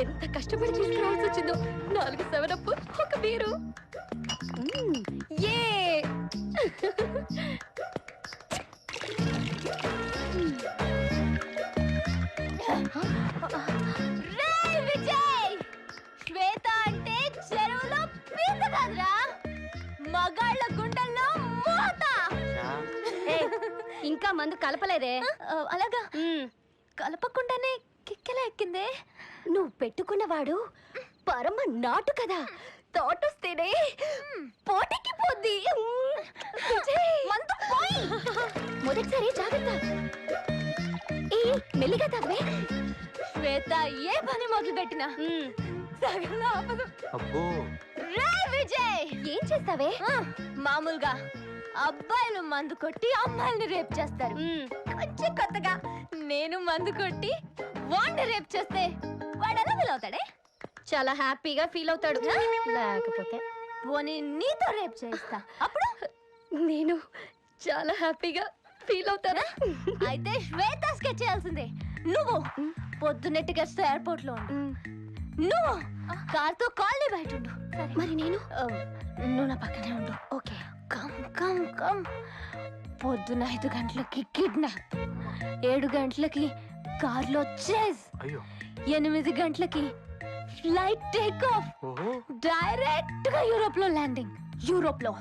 ఎంత కష్టపడి తీసుకురావాల్సి వచ్చిందో. 4 7 ఒక బీరు. ఏ విజయ్, శ్వేత అంటే చెరువులో పీత కాదురా, మగాళ్ళ గుండెల్లో మూత. ఇంకా మందు కలపలేదే? అలాగా, కలపకుండానే కిక్కెలా ఎక్కిందే? నువ్వు పెట్టుకున్నవాడు పరమ నాటు కదా, తోటొస్తేనే పోటీకి పోద్ది. మొదటిసారి జాగ్రత్త. ఏ మెల్లిగా తగ్గవే. శ్వేత ఏ పని మొదలు పెట్టినా సగంలో ఆపదు. విజయ్, ఏం చేస్తావే? మామూలుగా అబ్బాయిలు మందు కొట్టి అమ్మాయిల్ని రేప్ చేస్తారు. కొంచెం కొత్తగా నేను మందు కొట్టి వాడిని రేప్ చేస్తే వాడు ఎలా ఫీల్ అవుతాడే? చాలా హ్యాపీగా ఫీల్ అవుతాడు. లేకపోతే పోనీ నీతో రేప్ చేస్తా, అప్పుడు నేను చాలా హ్యాపీగా ఫీల్ అవుతానా? అయితే శ్వేత స్కెచ్ చేయాల్సిందే. నువ్వు పొద్దున్నెట్టిగా ఎయిర్పోర్ట్ లో ఉండు, నువ్వు కార్తో కాలనీ బయట ఉండు. మరి నేను? నువ్వు నా పక్కనే ఉండు. ఓకే. Come come come. పొద్దున 5 గంటలకి కిడ్నాప్, 7 గంటలకి కార్లో చేజ్, 8 గంటలకి ఫ్లైట్ టేక్ ఆఫ్, డైరెక్ట్ గా యూరోప్ లో ల్యాండింగ్. యూరోప్ లో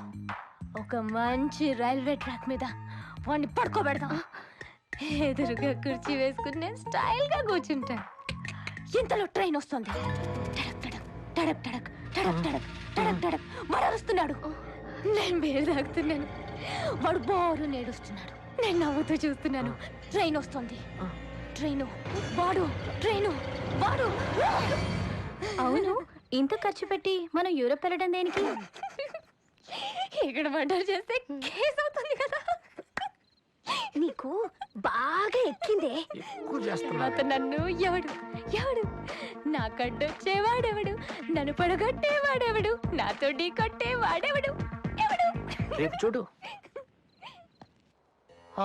ఒక మంచి రైల్వే ట్రాక్ మీద వాడిని పడుకోబెడతాం. ఎదురుగా కుర్చీ వేసుకుని నేను స్టైల్ గా కూర్చుంటాను. ఇంతలో ట్రైన్ వస్తుంది. టడక్ టడక్ టడక్ టడక్ టడక్ టడక్ టడక్. వాడు వస్తున్నాడు, నేను బీరు తాగుతున్నాను. వాడు బోరు నేడుస్తున్నాడు, నేను నవ్వుతూ చూస్తున్నాను. ట్రైన్ వస్తుంది. ట్రైను వాడు, ట్రైను వాడు. అవును, ఇంత ఖర్చు పెట్టి మనం యూరోప్ వెళ్ళడం దేనికి? ఇక్కడ మర్డర్ చేస్తే కేసు అవుతుంది కదా. నీకు బాగా ఎక్కిందే. నన్ను ఎవడు ఎవడు నా కడ్డొచ్చేవాడెవడు, నన్ను పడగొట్టేవాడెవడు, నాతో ఢీ కొట్టేవాడెవడు ఎవడు? రేపు చూడు.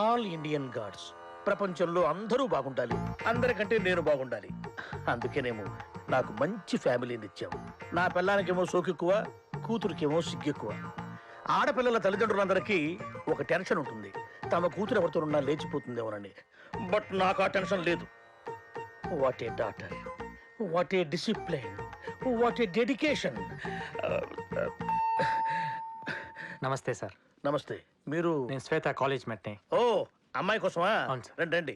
ఆల్ ఇండియన్ గాడ్స్, ప్రపంచంలో అందరూ బాగుండాలి, అందరికంటే నేను బాగుండాలి. అందుకేనేమో నాకు మంచి ఫ్యామిలీని ఇచ్చావు. నా పిల్లానికేమో సోకెక్కువ, కూతురికేమో సిగ్గెక్కువ. ఆడపిల్లల తల్లిదండ్రులందరికీ ఒక టెన్షన్ ఉంటుంది, తమ కూతురు ఎవరితోనున్నా లేచిపోతుందేమోనని. బట్ నాకు ఆ టెన్షన్ లేదు. What a daughter, what a discipline, what a dedication. నమస్తే సార్. నమస్తే. మీరు? నేను శ్వేత కాలేజ్ మెట్ని. ఓ, అమ్మాయి కోసమా? రండి రండి.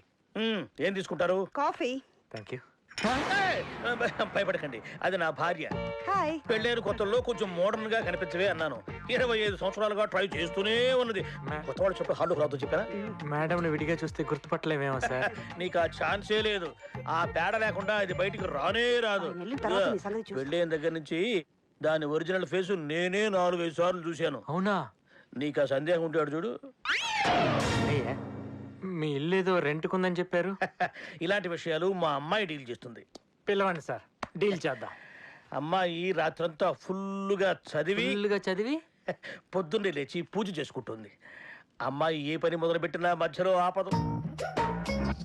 ఏం తీసుకుంటారు? కాఫీ. Thank you. భయపడకండి, అది నా భార్య. హాయ్. పెళ్ళైన కొత్తలో కొంచెం మోడర్న్ గా కనిపించవే అన్నాను. 25 సంవత్సరాలుగా ట్రై చేస్తూనే ఉన్నది. కొత్త వాళ్ళు చెప్పి హాల్లో రాదు చెప్పారా? మేడం ని విడిగా చూస్తే గుర్తుపట్టలేమేమో సార్. నీకు ఆ ఛాన్సే లేదు. ఆ పేడ లేకుండా ఇది బయటికి రానే రాదు. పెళ్ళైన దగ్గర నుంచి దాని ఒరిజినల్ ఫేసు నేనే 4-5 సార్లు చూశాను. అవునా? నీకు ఆ సందేహం ఉంటాడు చూడు. మీ ఇల్లు ఏదో రెంట్కుందని చెప్పారు. ఇలాంటి విషయాలు మా అమ్మాయి డీల్ చేస్తుంది. పిలవండి సార్, డీల్ చేద్దాం. అమ్మాయి రాత్రంతా ఫుల్లుగా చదివి పొద్దున్నే లేచి పూజ చేసుకుంటుంది. అమ్మాయి ఏ పని మొదలు పెట్టినా మధ్యలో ఆపదు.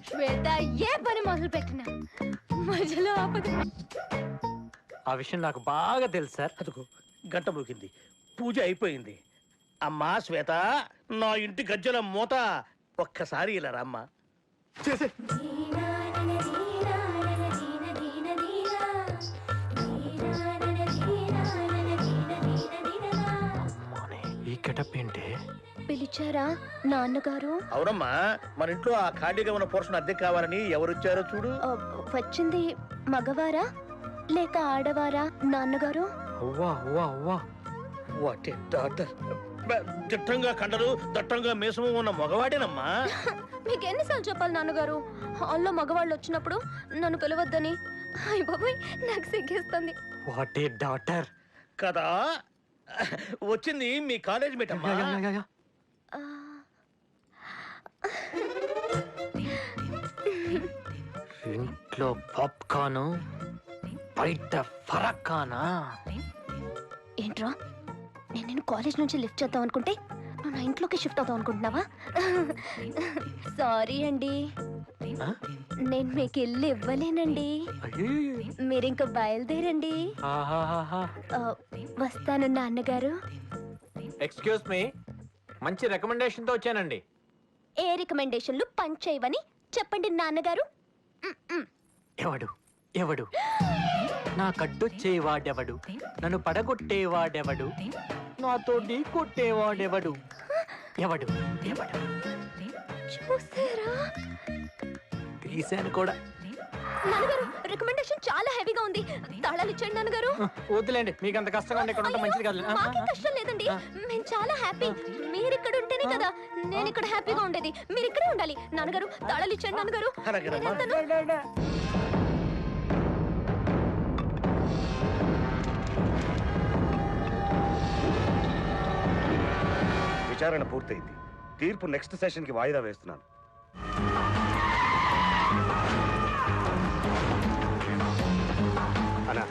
శ్వేత ఏ పని మొదలు పెట్టినా మధ్యలో ఆపదు. ఆ విషయం నాకు బాగా తెలుసు సార్. అదుకు గంట మోగింది, పూజ అయిపోయింది. అమ్మా శ్వేత, నా ఇంటి గజ్జల మూత, ఒక్కసారి ఇలా రామ్మా. ఈ గెటప్ ఏంటి? పిలిచారా నాన్నగారు? అవునమ్మా, మన ఇంట్లో ఆ ఖాళీగా ఉన్న పోర్షన్ అద్దె కావాలని ఎవరొచ్చారో చూడు. వచ్చింది మగవారా లేక ఆడవారా నాన్నగారు? What a daughter. దిట్టంగా కండలు, దట్టంగా మీసము ఉన్న మగవాడేనమ్మా. మీకు ఎన్నిసార్లు చెప్పాలి నాన్నగారు, హాల్లో మగవాళ్ళు వచ్చినప్పుడు నన్ను పిలవద్దని? అయ్య బాబోయ్, నాకు సిగ్గేస్తుంది. వాట్ ఏ డాటర్ కదా. వచ్చింది మీ కాలేజ్ మేట్ అమ్మా. ఇంట్లో పాప్కార్న్, బయట ఫరక్కానా? ఏంట్రా, నేను కాలేజ్ నుంచి లిఫ్ట్ చేద్దాం అనుకుంటే నువ్వు నా ఇంట్లోకి షిఫ్ట్ అవుతావు అనుకుంటున్నావా? సారీ అండి. నేను మీకు ఇల్లు ఇవ్వలేనండి. మీరింక బయలుదేరండి. ఆ, వస్తాను నాన్నగారు. ఎక్స్క్యూజ్ మీ, మంచి రికమెండేషన్ తో వచ్చానండి. ఏ రికమెండేషన్లు పనిచేయవని చెప్పండి నాన్నగారు. ఎవడు ఎవడు నా కడ్డొచ్చేవాడెవడు, నన్ను పడగొట్టేవాడెవడు, నాతో ఢీ కొట్టేవాడెవడు, ఎవడు ఎవడు? చూసారా తీశాను కూడా. నాన్నగారు రికమెండేషన్ చాలా హెవీగా ఉంది. తాళాలు ఇచ్చండి నాన్నగారు. వద్దులేండి, మీకు అంత కష్టంగా ఉంటే ఇక్కడ ఉంటే మంచిది కాదు. మాకేం కష్టం లేదండి, మేము చాలా హ్యాపీ. మీరు ఇక్కడ ఉంటేనే కదా నేను ఇక్కడ హ్యాపీగా ఉండేది. మీరు ఇక్కడే ఉండాలి. నాన్నగారు తాళాలు ఇచ్చండి నాన్నగారు. అలాగేనమ్మా. నేను వెళ్తాను. విచారణ పూర్తయింది. తీర్పు నెక్స్ట్ సెషన్ కి వాయిదా వేస్తున్నాను. అన్నా,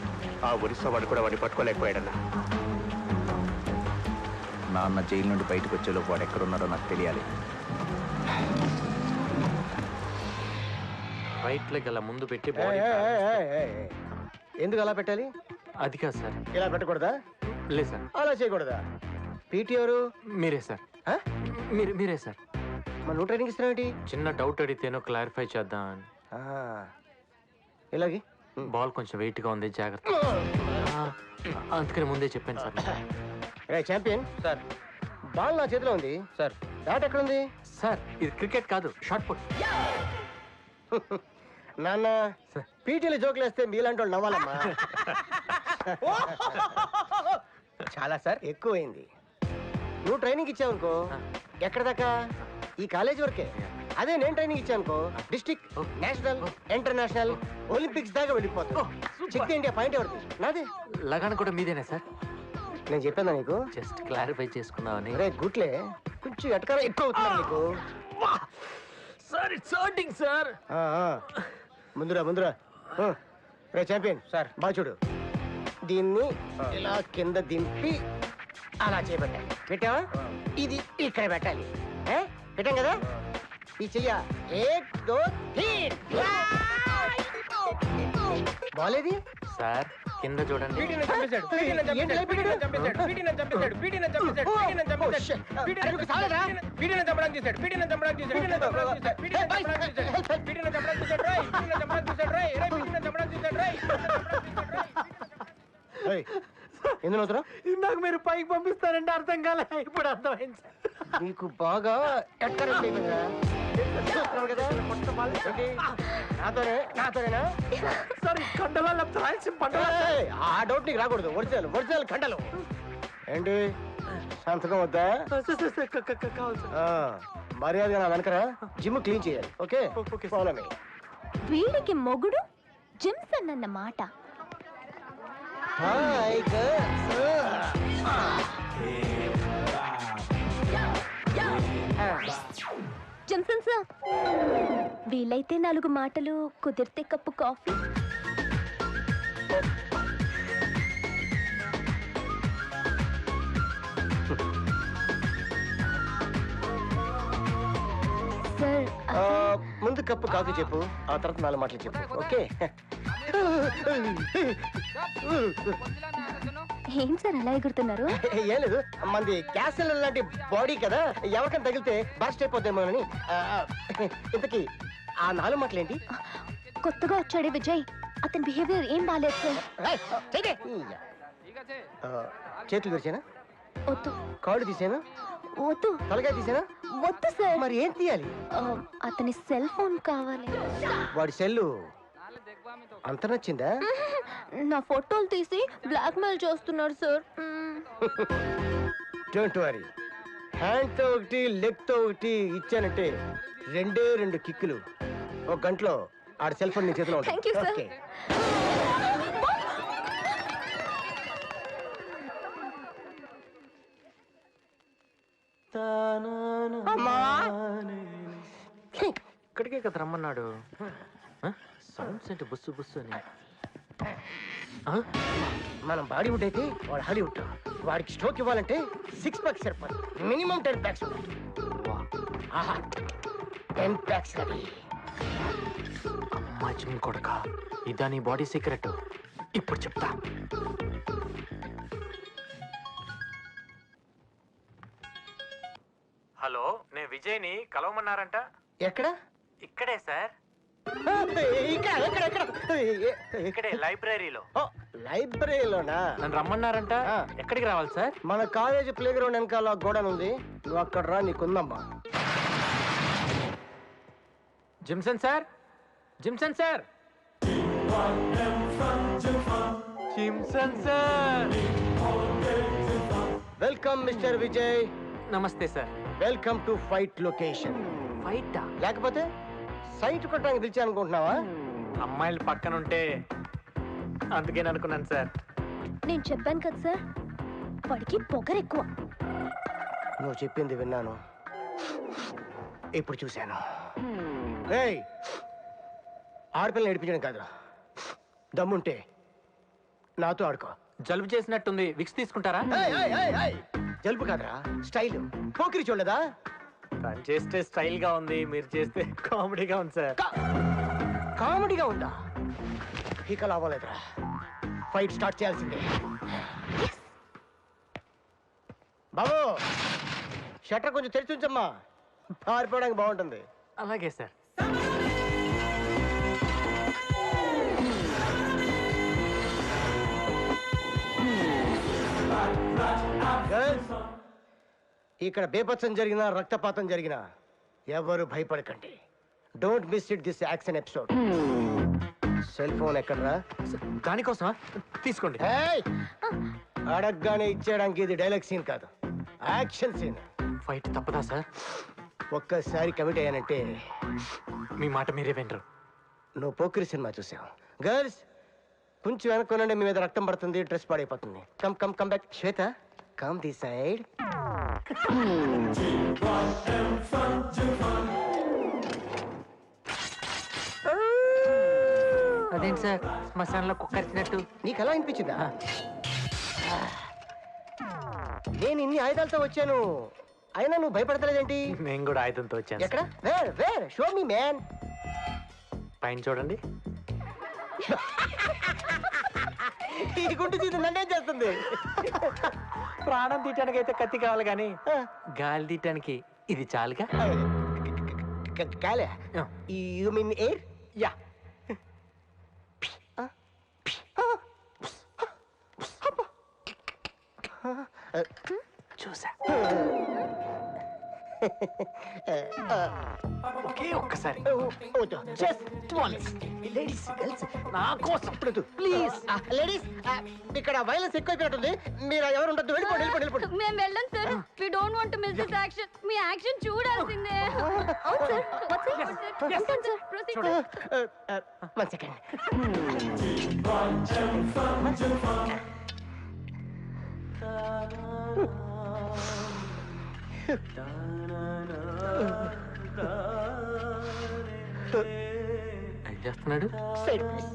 ఆ ఒరిస్సా వాడు కూడా వాడిని పట్టుకోలేకపోయాడన్నా. నాన్న జైలు నుండి బయటకు వచ్చేలోపు వాడు ఎక్కడున్నాడో నాకు తెలియాలి. రైట్ లెగ్ అలా ముందు పెట్టి బాడీ. ఎందుకు అలా పెట్టాలి? అది కాదు సార్. ఇలా పెట్టకూడదా? లేదు సార్. అలా చేయకూడదా? పీటీ ఎవరు? మీరే సార్. ఆ? మీరే సార్. మన నువ్వు ట్రైనింగ్ ఇస్తున్నావేంటి? చిన్న డౌట్ అడిగితేనో క్లారిఫై చేద్దాం అని. ఇలాగే బాల్ కొంచెం వెయిట్ గా ఉంది, జాగ్రత్త. అందుకని ముందే చెప్పాను సార్. రే ఛాంపియన్ సార్, బాల్ నా చేతిలో ఉంది సార్. బ్యాట్ ఎక్కడ ఉంది సార్? ఇది క్రికెట్ కాదు, షార్ట్ పుట్. నాన్న, పీటీలో జోకులు వేస్తే మీలాంటి వాళ్ళు నవ్వాలమ్మా. చాలా సార్, ఎక్కువైంది. నువ్వు ట్రైనింగ్ ఇచ్చావనుకో ఎక్కడ దాకా? ఈ కాలేజ్ వరకే. అదే నేను ట్రైనింగ్ ఇచ్చానుకో డిస్ట్రిక్ట్, నేషనల్, ఇంటర్నేషనల్, ఒలింపిక్స్ దాకా వెళ్ళిపోతావు. చెక్ ఇండియా పాయింట్ ఎవరిది? నాదే. లగాన్ కూడా మీదేనా సార్? నేను చెప్పాను నీకు, జస్ట్ క్లారిఫై చేసుకుందామని. రే గుట్లే, కొంచెం ఎటకారం ఎక్కువ అవుతుంది నీకు. Sir it's hurting sir. ముందురా. రే ఛాంపియన్ సార్, బాగా చూడు. దీన్ని ఇలా కింద దింపి అలా చేయబట్ట. పెట్టావా? ఇది ఇక్కడ పెట్టాలి. పెట్టాం కదా? ఈ చెయ్య బాలేది సార్ కింద చూడండి. ఎందుకు నవ్వుతున్నావు? ఇందాక మీరు పైకి పంపిస్తారంటే అర్థం కాలే, ఇప్పుడు అర్థమైంది సార్. నీకు బాగా ఎక్కడ నాతోనేనా సార్ ఈ కండలా లేకపోతే రాయలసీమ పంటలా? ఆ డౌట్ నీకు రాకూడదు. ఒరిజినల్ కండలు ఏంటి? సంతకం వద్దా? కావాలి సార్. మర్యాదగా నా వెనకరా. జిమ్ క్లీన్ చేయాలి. Okay, follow me. వీడికి మొగుడు జిమ్సన్ అన్న మాట. హాయ్ జిమ్సన్ సార్, వీలైతే 4 మాటలు, కుదిరితే కప్పు కాఫీ. సార్ ముందు కప్పు కాఫీ చెప్పు, ఆ తర్వాత 4 మాటలు చెప్పు. ఓకే? ఏం సార్ అలా ఎగురుతున్నారు? ఏం లేదు, మంది గ్యాస్ సిలిండర్ లాంటి బాడీ కదా, ఎవరికైనా తగిలితే బస్ట్ అయిపోద్దేమోనని. ఇంతకీ ఆ 4 మాటలు ఏంటి? కొత్తగా వచ్చాడే విజయ్, అతని బిహేవియర్ ఏం బాలేదు సార్. చేతులు తెరిచానా? వద్దు. కాళ్ళు తీసానా? వద్దు. తలకాయ తీసానా? వద్దు సార్. మరి ఏం తీయాలి? అతని సెల్ ఫోన్ కావాలి. వాడి సెల్లు అంత నచ్చిందా? నా ఫోటోలు తీసి బ్లాక్ మెయిల్ చేస్తున్నారు సార్. డోంట్ వరీ, హ్యాండ్ తో ఒకటి, లెగ్ తో ఒకటి ఇచ్చానంటే 2 కిక్కులు 1 గంటలో ఆడ సెల్ ఫోన్ నీ చేతిలో ఉంటుంది. Thank you, sir. Okay. అమ్మా! ఇక్కడికే కదా రమ్మన్నాడు. సౌండ్స్ ఏంటి బుస్సు బుస్సు అని? మనం బాడీవుడ్ అయితే వాడు హాలీవుడ్. వాడికి స్ట్రోక్ ఇవ్వాలంటే 6 ప్యాక్స్ సరిపోదు, మినిమం 10 ప్యాక్స్. 10 packs ready. అమ్మాయి కొడక ఇదా నీ బాడీ సీక్రెట్ ఇప్పుడు చెప్తా. హలో, నేను విజయ్ని కలవమన్నారంట. ఎక్కడ? ఇక్కడే సార్, ఇక్కడ ఎక్కడ ఎక్కడ? ఇక్కడే లైబ్రరీలో. ఓ, లైబ్రరీలోనా? నన్ను రమ్మన్నారంట. ఆ. ఎక్కడికి రావాలి సార్? మన కాలేజీ ప్లే గ్రౌండ్ వెనకాల గోడన్ ఉంది, నువ్వు అక్కడ రా, నీకుందమ్మా. Jimson sir, Jimson sir, Jimson sir. Welcome mister Vijay. నమస్తే sir. Welcome to fight location. ఫైటా? లేకపోతే సైట్ కొట్టడానికి పిలిచా అనుకుంటున్నావా? అమ్మాయిలు పక్కన ఉంటే అందుకే అనుకున్నాను సార్. నేను చెప్పాను కదా సార్, వాడికి పొగరెక్కువ. నువ్వు చెప్పింది విన్నాను, ఇప్పుడు చూశాను. ఏయ్, ఆడపిల్లని ఏడిపించడం కాదు, దమ్ముంటే నాతో ఆడుకో. జలుబు చేసినట్టుంది, విక్స్ తీసుకుంటారా? ఏయ్, ఏయ్, ఏయ్, ఏయ్, జలుబు కాదురా, స్టైల్. పోకిరి చూడలేదా? తను చేస్తే స్టైల్ గా ఉంది, మీరు చేస్తే కామెడీగా ఉంది సార్. కామెడీగా ఉందా? ఇక లాభలేదురా, ఫైట్ స్టార్ట్ చేయాల్సిందే. బాబు, షట్టర్ కొంచెం తెరిచి ఉంచమ్మా, పారిపోవడానికి బాగుంటుంది. అలాగే సార్. Girls, ఇక్కడ బేపత్సం జరిగినా రక్తపాతం జరిగినా ఎవరు భయపడకండి. Don't miss it this action episode. Cell phone ఎక్కడరా? దానికోసమా? తీసుకోండి. ఏయ్, అడగగానే ఇచ్చేయడానికి ఇది డైలాగ్ సీన్ కాదు, యాక్షన్ సీన్. ఫైట్ తప్పదా సార్? ఒక్కసారి కమిట్ అయ్యానంటే మీ మాట మీరే వినరు. నువ్వు పోకిరి సినిమా చూసావు. గర్ల్స్, కొంచెం వెనక్కునండి, మీ మీద రక్తం పడుతుంది, డ్రెస్ పాడైపోతుంది. Come come come back. Shweta, come the side. అదేంటి సార్, శ్మశానంలో కుక్కరిచినట్టు? నీకు ఎలా అనిపించిందా? నేను ఇన్ని ఆయుధాలతో వచ్చాను, అయినా నువ్వు భయపడతలేదేంటి? నేను కూడా ఆయుధంతో వచ్చాను. ఎక్కడ? Where where? Show me man. పైన చూడండి. ఈ గుండు తీసి నన్నేం చేస్తుంది? ప్రాణం తీయటానికి అయితే కత్తి కావాలి, కానీ గాలి తీయటానికి ఇది చాలుగా. కాలే, ఆ. You mean air? యా. చూసా. ఒకే ఒక్కసారి, జస్ట్ వన్స్. లేడీస్ గర్ల్స్ నా కోసం ప్లీజ్. లేడీస్, ఇక్కడ వైలెన్స్ ఎక్కువైపోయినట్టుంది, మీరు ఎవరు ఉండద్దు, వెళ్ళిపోండి వెళ్ళిపోండి వెళ్ళిపోండి. మేము వెళ్ళం sir, we don't want to miss this action. మీ యాక్షన్ చూడాల్సిందే. అవును sir, one sir, proceed. One second. ఏం చేస్తున్నాడు? Side please.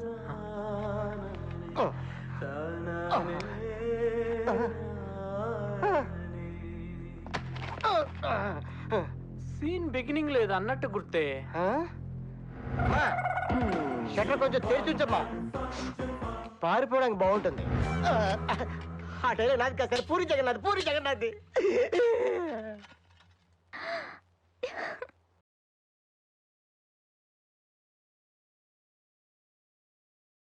సీన్ బిగినింగ్ లేదు అన్నట్టు గుర్తే. షట్టర్ కొంచెం తెరిచి ఉంచమ్మా, పారిపోవడానికి బాగుంటుంది. ఆ టైలర్ నాది కాదు సార్, పూరి జగన్నాథ్, పూరి జగన్నాథ్.